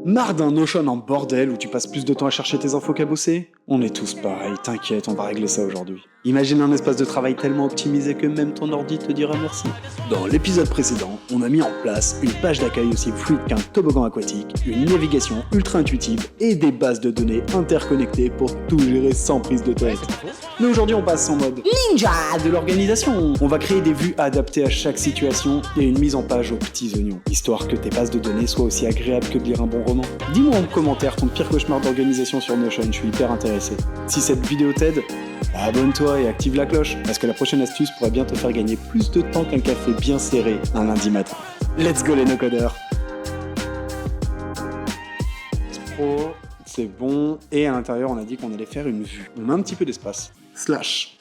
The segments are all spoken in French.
Marre d'un Notion en bordel où tu passes plus de temps à chercher tes infos qu'à bosser? On est tous pareils, t'inquiète, on va régler ça aujourd'hui. Imagine un espace de travail tellement optimisé que même ton ordi te dira merci. Dans l'épisode précédent, on a mis en place une page d'accueil aussi fluide qu'un toboggan aquatique, une navigation ultra intuitive et des bases de données interconnectées pour tout gérer sans prise de tête. Mais aujourd'hui, on passe en mode ninja de l'organisation. On va créer des vues adaptées à chaque situation et une mise en page aux petits oignons, histoire que tes bases de données soient aussi agréables que de lire un bon roman. Dis-moi en commentaire ton pire cauchemar d'organisation sur Notion, je suis hyper intéressé. Si cette vidéo t'aide, abonne-toi et active la cloche, parce que la prochaine astuce pourrait bien te faire gagner plus de temps qu'un café bien serré un lundi matin. Let's go les no-codeurs! C'est bon, et à l'intérieur on a dit qu'on allait faire une vue. On met un petit peu d'espace,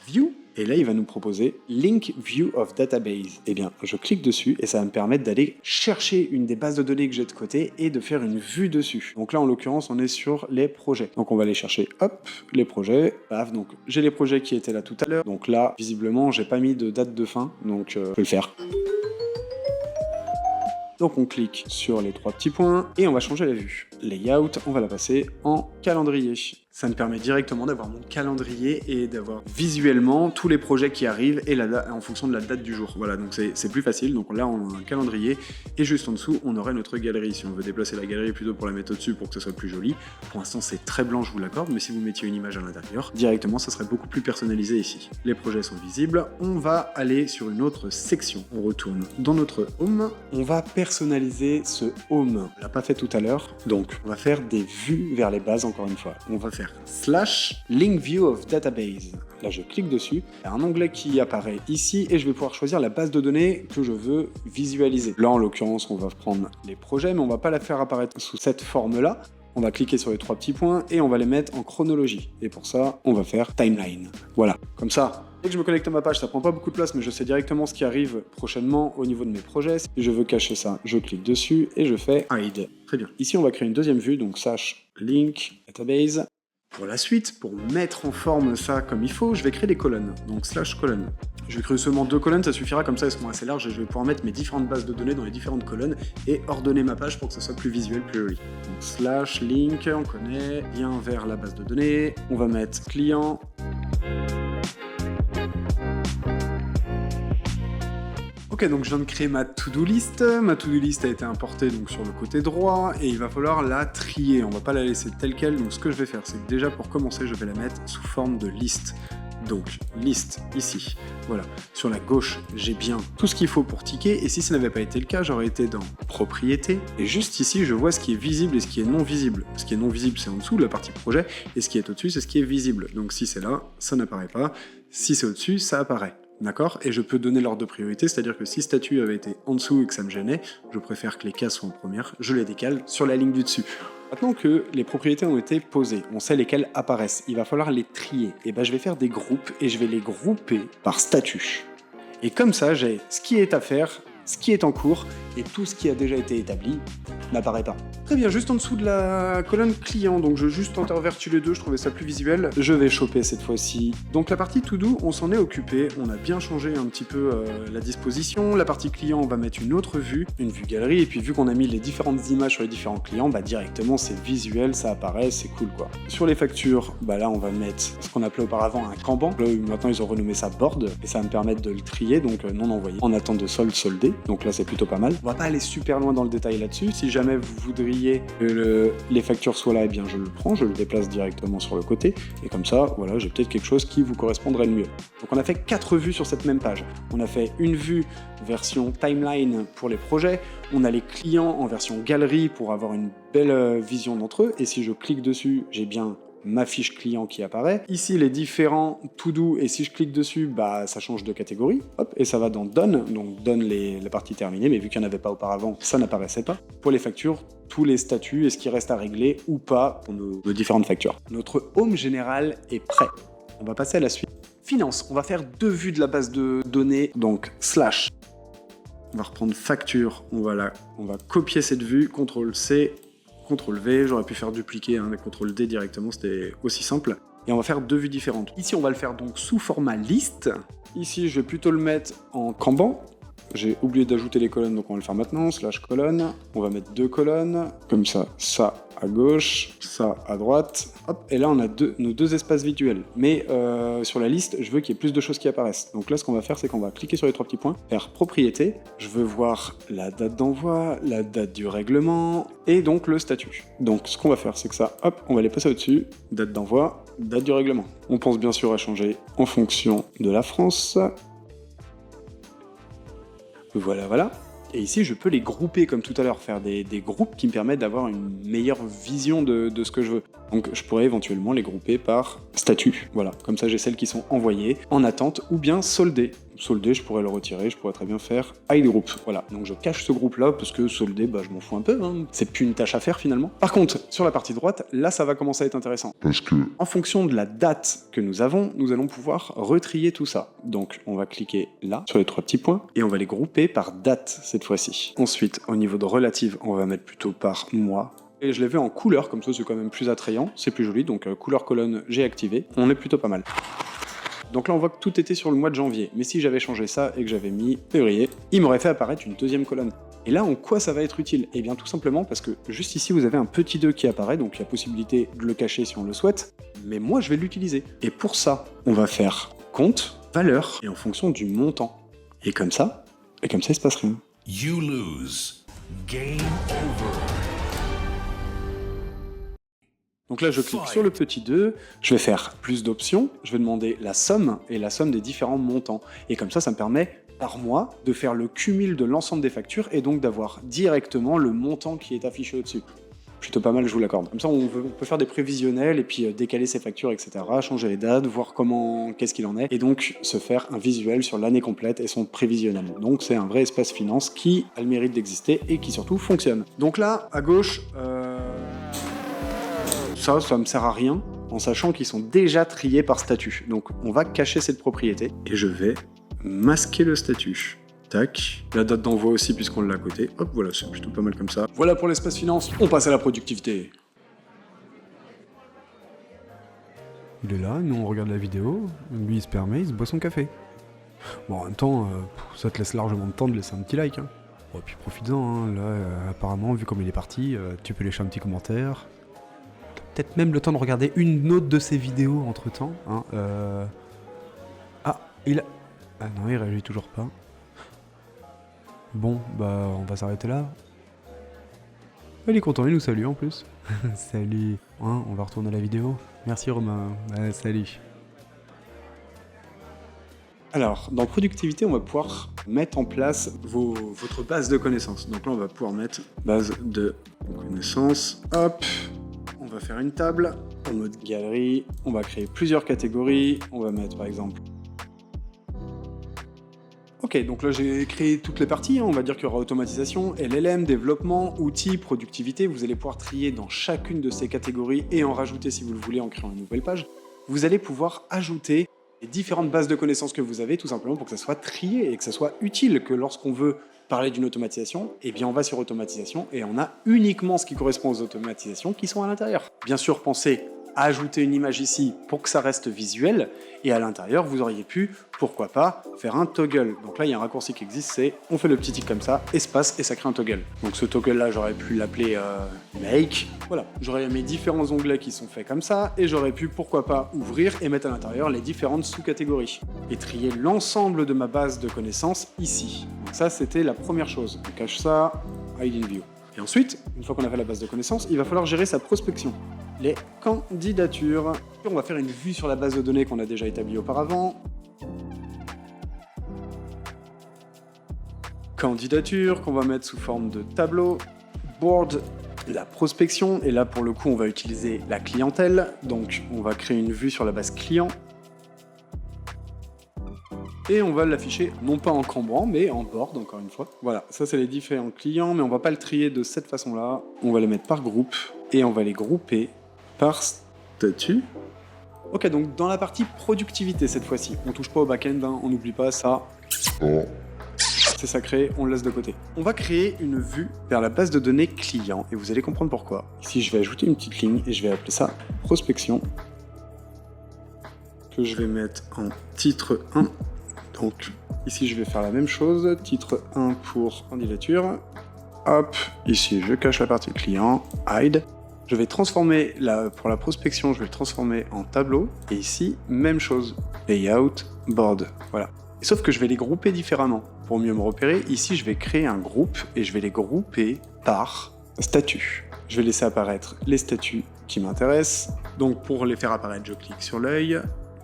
/view, et là il va nous proposer Link View of Database. Eh bien, je clique dessus et ça va me permettre d'aller chercher une des bases de données que j'ai de côté et de faire une vue dessus. Donc là en l'occurrence on est sur les projets. Donc on va aller chercher, hop, les projets, paf, donc j'ai les projets qui étaient là tout à l'heure. Donc là, visiblement, j'ai pas mis de date de fin, donc je peux le faire. Donc on clique sur les trois petits points et on va changer la vue. Layout, on va la passer en calendrier. Ça me permet directement d'avoir mon calendrier et d'avoir visuellement tous les projets qui arrivent et en fonction de la date du jour. Voilà, donc c'est plus facile. Donc là, on a un calendrier et juste en dessous, on aurait notre galerie. Si on veut déplacer la galerie plutôt pour la mettre au-dessus pour que ça soit plus joli. Pour l'instant, c'est très blanc, je vous l'accorde, mais si vous mettiez une image à l'intérieur, directement, ça serait beaucoup plus personnalisé ici. Les projets sont visibles. On va aller sur une autre section. On retourne dans notre home. On va personnaliser ce home. On l'a pas fait tout à l'heure. Donc, on va faire des vues vers les bases encore une fois. On va faire /link view of database. Là, je clique dessus. Il y a un onglet qui apparaît ici et je vais pouvoir choisir la base de données que je veux visualiser. Là, en l'occurrence, on va prendre les projets, mais on va pas la faire apparaître sous cette forme-là. On va cliquer sur les trois petits points et on va les mettre en chronologie. Et pour ça, on va faire timeline. Voilà, comme ça. Dès que je me connecte à ma page, ça prend pas beaucoup de place, mais je sais directement ce qui arrive prochainement au niveau de mes projets. Si je veux cacher ça, je clique dessus et je fais hide. Très bien. Ici, on va créer une deuxième vue, donc /link database. Pour la suite, pour mettre en forme ça comme il faut, je vais créer des colonnes, donc /colonnes. Je vais créer seulement 2 colonnes, ça suffira, comme ça elles seront assez larges et je vais pouvoir mettre mes différentes bases de données dans les différentes colonnes et ordonner ma page pour que ça soit plus visuel, plus joli. Donc /link, on connaît, lien vers la base de données, on va mettre client. Ok, donc je viens de créer ma to-do list. Ma to-do list a été importée donc sur le côté droit et il va falloir la trier. On va pas la laisser telle quelle. Donc ce que je vais faire, c'est que déjà pour commencer, je vais la mettre sous forme de liste. Donc liste ici. Voilà. Sur la gauche, j'ai bien tout ce qu'il faut pour ticker. Et si ça n'avait pas été le cas, j'aurais été dans propriété. Et juste ici, je vois ce qui est visible et ce qui est non visible. Ce qui est non visible, c'est en dessous de la partie projet. Et ce qui est au-dessus, c'est ce qui est visible. Donc si c'est là, ça n'apparaît pas. Si c'est au-dessus, ça apparaît. D'accord? Et je peux donner l'ordre de priorité, c'est-à-dire que si statut avait été en dessous et que ça me gênait, je préfère que les cases soient en première, je les décale sur la ligne du dessus. Maintenant que les propriétés ont été posées, on sait lesquelles apparaissent, il va falloir les trier. Et ben je vais faire des groupes et je vais les grouper par statut. Et comme ça, j'ai ce qui est à faire, ce qui est en cours, et tout ce qui a déjà été établi n'apparaît pas. Très bien, juste en dessous de la colonne client, donc je juste intervertis les deux, je trouvais ça plus visuel. Je vais choper cette fois-ci. Donc la partie to do, on s'en est occupé, on a bien changé un petit peu la disposition. La partie client, on va mettre une autre vue, une vue galerie, et puis vu qu'on a mis les différentes images sur les différents clients, bah directement c'est visuel, ça apparaît, c'est cool quoi. Sur les factures, bah là on va mettre ce qu'on appelait auparavant un Kanban. Là maintenant ils ont renommé ça board, et ça va me permettre de le trier, donc non envoyé, en attente de solde soldé. Donc là c'est plutôt pas mal. On va pas aller super loin dans le détail là-dessus. Si jamais vous voudriez que les factures soient là, eh bien je le prends, je le déplace directement sur le côté. Et comme ça, voilà, j'ai peut-être quelque chose qui vous correspondrait le mieux. Donc on a fait 4 vues sur cette même page. On a fait une vue version timeline pour les projets. On a les clients en version galerie pour avoir une belle vision d'entre eux. Et si je clique dessus, j'ai bien ma fiche client qui apparaît. Ici, les différents to-do, et si je clique dessus, bah, ça change de catégorie. Hop, et ça va dans Done, donc Done la partie terminée, mais vu qu'il n'y en avait pas auparavant, ça n'apparaissait pas. Pour les factures, tous les statuts et ce qui reste à régler ou pas pour nos différentes factures. Notre home général est prêt. On va passer à la suite. Finance, on va faire 2 vues de la base de données, donc /. On va reprendre facture, on va copier cette vue, CTRL-C, CTRL-V, j'aurais pu faire dupliquer, mais CTRL-D directement, c'était aussi simple. Et on va faire 2 vues différentes. Ici, on va le faire donc sous format liste. Ici, je vais plutôt le mettre en Kanban. J'ai oublié d'ajouter les colonnes, donc on va le faire maintenant, slash colonne. On va mettre 2 colonnes, comme ça à gauche, ça à droite. Hop, et là on a nos deux espaces visuels. Mais sur la liste, je veux qu'il y ait plus de choses qui apparaissent. Donc là, ce qu'on va faire, c'est qu'on va cliquer sur les 3 petits points, faire propriété. Je veux voir la date d'envoi, la date du règlement, et donc le statut. Donc ce qu'on va faire, c'est que ça, hop, on va les passer au-dessus. Date d'envoi, date du règlement. On pense bien sûr à changer en fonction de la France. Voilà. Et ici, je peux les grouper comme tout à l'heure, faire des groupes qui me permettent d'avoir une meilleure vision de ce que je veux. Donc je pourrais éventuellement les grouper par statut. Voilà, comme ça j'ai celles qui sont envoyées, en attente, ou bien soldées. Soldé, je pourrais le retirer, je pourrais très bien faire hide group. Voilà, donc je cache ce groupe-là parce que soldé, je m'en fous un peu, hein. C'est plus une tâche à faire finalement. Par contre, sur la partie droite, là ça va commencer à être intéressant. Parce que, en fonction de la date que nous avons, nous allons pouvoir retrier tout ça. Donc on va cliquer là, sur les 3 petits points, et on va les grouper par date cette fois-ci. Ensuite, au niveau de relative, on va mettre plutôt par mois. Et je l'ai fait en couleur, comme ça c'est quand même plus attrayant, c'est plus joli, donc couleur colonne, j'ai activé. On est plutôt pas mal. Donc là, on voit que tout était sur le mois de janvier. Mais si j'avais changé ça et que j'avais mis février, il m'aurait fait apparaître une deuxième colonne. Et là, en quoi ça va être utile? Eh bien, tout simplement parce que juste ici, vous avez un petit 2 qui apparaît, donc il y a possibilité de le cacher si on le souhaite. Mais moi, je vais l'utiliser. Et pour ça, on va faire compte, valeur, et en fonction du montant. Et comme ça, il se passe rien. You lose. Game over. Donc là, je clique sur le petit 2, je vais faire plus d'options, je vais demander la somme et la somme des différents montants. Et comme ça, ça me permet par mois de faire le cumul de l'ensemble des factures et donc d'avoir directement le montant qui est affiché au-dessus. Plutôt pas mal, je vous l'accorde. Comme ça, on peut faire des prévisionnels et puis décaler ses factures, etc., changer les dates, voir qu'est-ce qu'il en est, et donc se faire un visuel sur l'année complète et son prévisionnel. Donc c'est un vrai espace finance qui a le mérite d'exister et qui surtout fonctionne. Donc là, à gauche, ça me sert à rien, en sachant qu'ils sont déjà triés par statut. Donc on va cacher cette propriété, et je vais masquer le statut. Tac. La date d'envoi aussi, puisqu'on l'a à côté. Hop, voilà, c'est plutôt pas mal comme ça. Voilà pour l'espace finance, on passe à la productivité. Il est là, nous on regarde la vidéo, lui il se permet, il se boit son café. Bon, en même temps, ça te laisse largement de temps de laisser un petit like. Hein. Bon, et puis profites-en, hein. Là, apparemment, vu comme il est parti, tu peux laisser un petit commentaire. Peut-être même le temps de regarder une autre de ses vidéos entre-temps. Hein. Ah, ah non, il réagit toujours pas. Bon, on va s'arrêter là. Il est content, il nous salue en plus. Salut. Hein, on va retourner à la vidéo. Merci Romain. Salut. Alors, dans productivité, on va pouvoir mettre en place votre base de connaissances. Donc là, on va pouvoir mettre base de connaissances. Hop. On va faire une table en mode galerie. On va créer plusieurs catégories. On va mettre par exemple... Ok, donc là j'ai créé toutes les parties, hein. On va dire qu'il y aura automatisation, LLM, développement, outils, productivité. Vous allez pouvoir trier dans chacune de ces catégories et en rajouter si vous le voulez en créant une nouvelle page. Vous allez pouvoir ajouter les différentes bases de connaissances que vous avez tout simplement pour que ça soit trié et que ça soit utile, que lorsqu'on veut parler d'une automatisation, eh bien on va sur automatisation et on a uniquement ce qui correspond aux automatisations qui sont à l'intérieur. Bien sûr, pensez à ajouter une image ici pour que ça reste visuel, et à l'intérieur, vous auriez pu, pourquoi pas, faire un toggle. Donc là, il y a un raccourci qui existe, c'est on fait le petit tic comme ça, espace, et ça crée un toggle. Donc ce toggle-là, j'aurais pu l'appeler make. Voilà, j'aurais mes différents onglets qui sont faits comme ça, et j'aurais pu, pourquoi pas, ouvrir et mettre à l'intérieur les différentes sous-catégories. Et trier l'ensemble de ma base de connaissances ici. Donc ça, c'était la première chose. On cache ça, hide in view. Et ensuite, une fois qu'on a fait la base de connaissances, il va falloir gérer sa prospection. Les candidatures. On va faire une vue sur la base de données qu'on a déjà établie auparavant. Candidature qu'on va mettre sous forme de tableau. Board, la prospection. Et là, pour le coup, on va utiliser la clientèle. Donc, on va créer une vue sur la base client. Et on va l'afficher, non pas en cambrant, mais en board, encore une fois. Voilà, ça c'est les différents clients, mais on va pas le trier de cette façon-là. On va les mettre par groupe, et on va les grouper par statut. Ok, donc dans la partie productivité cette fois-ci, on touche pas au back-end, hein, on n'oublie pas ça. C'est sacré, on le laisse de côté. On va créer une vue vers la base de données client, et vous allez comprendre pourquoi. Ici, je vais ajouter une petite ligne, et je vais appeler ça prospection, que je vais mettre en titre 1. Donc ici je vais faire la même chose, titre 1 pour candidature. Hop, ici je cache la partie client, hide. Je vais transformer, pour la prospection, je vais le transformer en tableau. Et ici, même chose, layout, board, voilà. Sauf que je vais les grouper différemment. Pour mieux me repérer, ici je vais créer un groupe et je vais les grouper par statut. Je vais laisser apparaître les statuts qui m'intéressent. Donc pour les faire apparaître, je clique sur l'œil,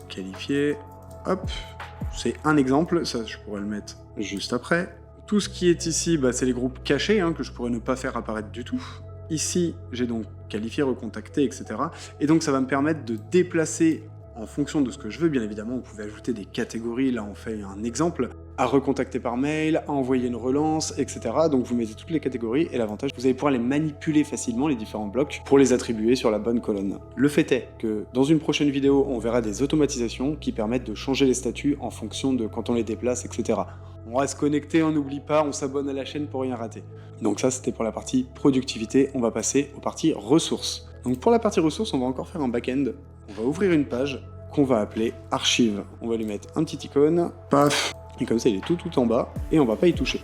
qualifier, hop. C'est un exemple, ça je pourrais le mettre juste après. Tout ce qui est ici, c'est les groupes cachés que je pourrais ne pas faire apparaître du tout. Ici, j'ai donc qualifié, recontacté, etc. Et donc ça va me permettre de déplacer en fonction de ce que je veux. Bien évidemment, vous pouvez ajouter des catégories, là on fait un exemple, à recontacter par mail, à envoyer une relance, etc. Donc vous mettez toutes les catégories et l'avantage, vous allez pouvoir les manipuler facilement, les différents blocs, pour les attribuer sur la bonne colonne. Le fait est que dans une prochaine vidéo, on verra des automatisations qui permettent de changer les statuts en fonction de quand on les déplace, etc. On reste connecté, on n'oublie pas, on s'abonne à la chaîne pour rien rater. Donc ça, c'était pour la partie productivité. On va passer aux parties ressources. Donc pour la partie ressources, on va encore faire un back-end. On va ouvrir une page qu'on va appeler archive. On va lui mettre un petit icône, paf, et comme ça il est tout en bas, et on va pas y toucher.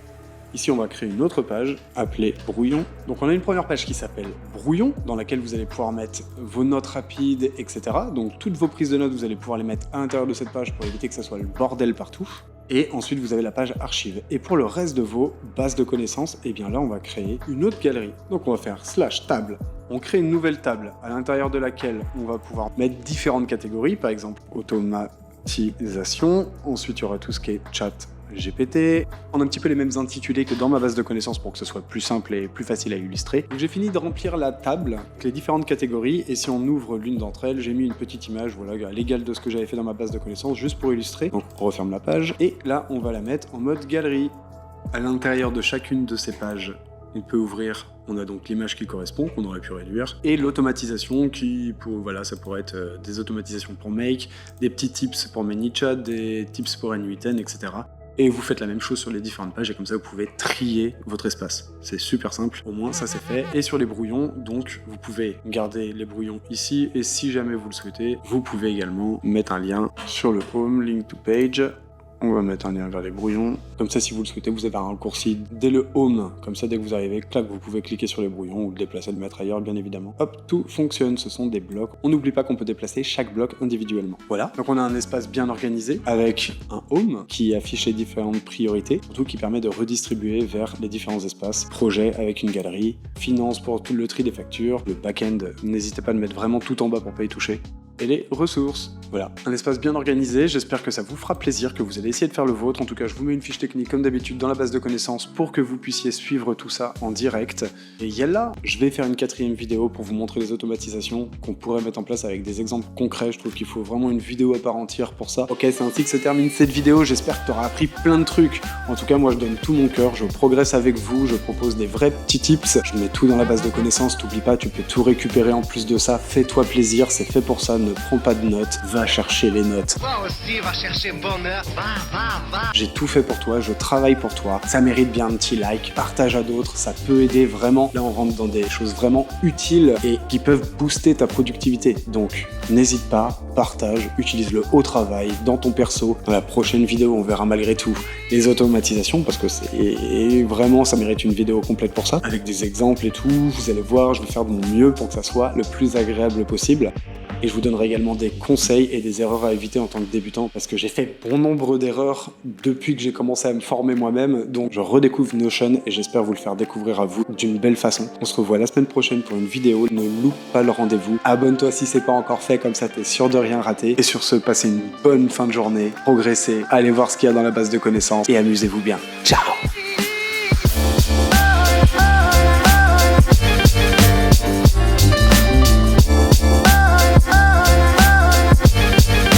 Ici, on va créer une autre page appelée brouillon. Donc on a une première page qui s'appelle brouillon, dans laquelle vous allez pouvoir mettre vos notes rapides, etc. Donc toutes vos prises de notes, vous allez pouvoir les mettre à l'intérieur de cette page pour éviter que ça soit le bordel partout. Et ensuite, vous avez la page archive. Et pour le reste de vos bases de connaissances, et bien là, on va créer une autre galerie. Donc on va faire /table. On crée une nouvelle table à l'intérieur de laquelle on va pouvoir mettre différentes catégories, par exemple automatisation. Ensuite, il y aura tout ce qui est chat GPT. On a un petit peu les mêmes intitulés que dans ma base de connaissances pour que ce soit plus simple et plus facile à illustrer. Donc j'ai fini de remplir la table avec les différentes catégories et si on ouvre l'une d'entre elles, j'ai mis une petite image voilà, à l'égal de ce que j'avais fait dans ma base de connaissances juste pour illustrer. Donc on referme la page et là on va la mettre en mode galerie. À l'intérieur de chacune de ces pages, on peut ouvrir, on a donc l'image qui correspond, qu'on aurait pu réduire, et l'automatisation qui, voilà, ça pourrait être des automatisations pour Make, des petits tips pour ManyChat, des tips pour N8N, etc. Et vous faites la même chose sur les différentes pages et comme ça vous pouvez trier votre espace. C'est super simple, au moins ça c'est fait. Et sur les brouillons, donc vous pouvez garder les brouillons ici et si jamais vous le souhaitez, vous pouvez également mettre un lien sur le home, link to page. On va mettre un lien vers les brouillons. Comme ça, si vous le souhaitez, vous avez un raccourci dès le home. Comme ça, dès que vous arrivez, clac, vous pouvez cliquer sur les brouillons ou le déplacer, le mettre ailleurs, bien évidemment. Hop, tout fonctionne. Ce sont des blocs. On n'oublie pas qu'on peut déplacer chaque bloc individuellement. Voilà. Donc, on a un espace bien organisé avec un home qui affiche les différentes priorités, surtout qui permet de redistribuer vers les différents espaces. Projet avec une galerie, finance pour tout le tri des factures, le back-end. N'hésitez pas à le mettre vraiment tout en bas pour pas y toucher. Et les ressources. Voilà, un espace bien organisé, j'espère que ça vous fera plaisir, que vous allez essayer de faire le vôtre. En tout cas, je vous mets une fiche technique comme d'habitude dans la base de connaissances pour que vous puissiez suivre tout ça en direct. Et yalla, je vais faire une 4e vidéo pour vous montrer les automatisations qu'on pourrait mettre en place avec des exemples concrets. Je trouve qu'il faut vraiment une vidéo à part entière pour ça. Ok, c'est ainsi que se termine cette vidéo, j'espère que tu auras appris plein de trucs. En tout cas, moi je donne tout mon cœur, je progresse avec vous, je propose des vrais petits tips. Je mets tout dans la base de connaissances, t'oublie pas, tu peux tout récupérer en plus de ça. Fais-toi plaisir, c'est fait pour ça, ne prends pas de notes, va chercher les notes. Toi aussi, va chercher bonheur, va. J'ai tout fait pour toi, je travaille pour toi, ça mérite bien un petit like, partage à d'autres, ça peut aider vraiment. Là on rentre dans des choses vraiment utiles et qui peuvent booster ta productivité. Donc n'hésite pas, partage, utilise-le au travail, dans ton perso. Dans la prochaine vidéo, on verra malgré tout les automatisations parce que c'est vraiment, ça mérite une vidéo complète pour ça, avec des exemples et tout. Vous allez voir, je vais faire de mon mieux pour que ça soit le plus agréable possible. Et je vous donnerai également des conseils et des erreurs à éviter en tant que débutant parce que j'ai fait bon nombre d'erreurs depuis que j'ai commencé à me former moi-même. Donc je redécouvre Notion et j'espère vous le faire découvrir à vous d'une belle façon. On se revoit la semaine prochaine pour une vidéo. Ne loupe pas le rendez-vous. Abonne-toi si c'est pas encore fait, comme ça t'es sûr de rien rater. Et sur ce, passez une bonne fin de journée, progressez, allez voir ce qu'il y a dans la base de connaissances et amusez-vous bien. Ciao!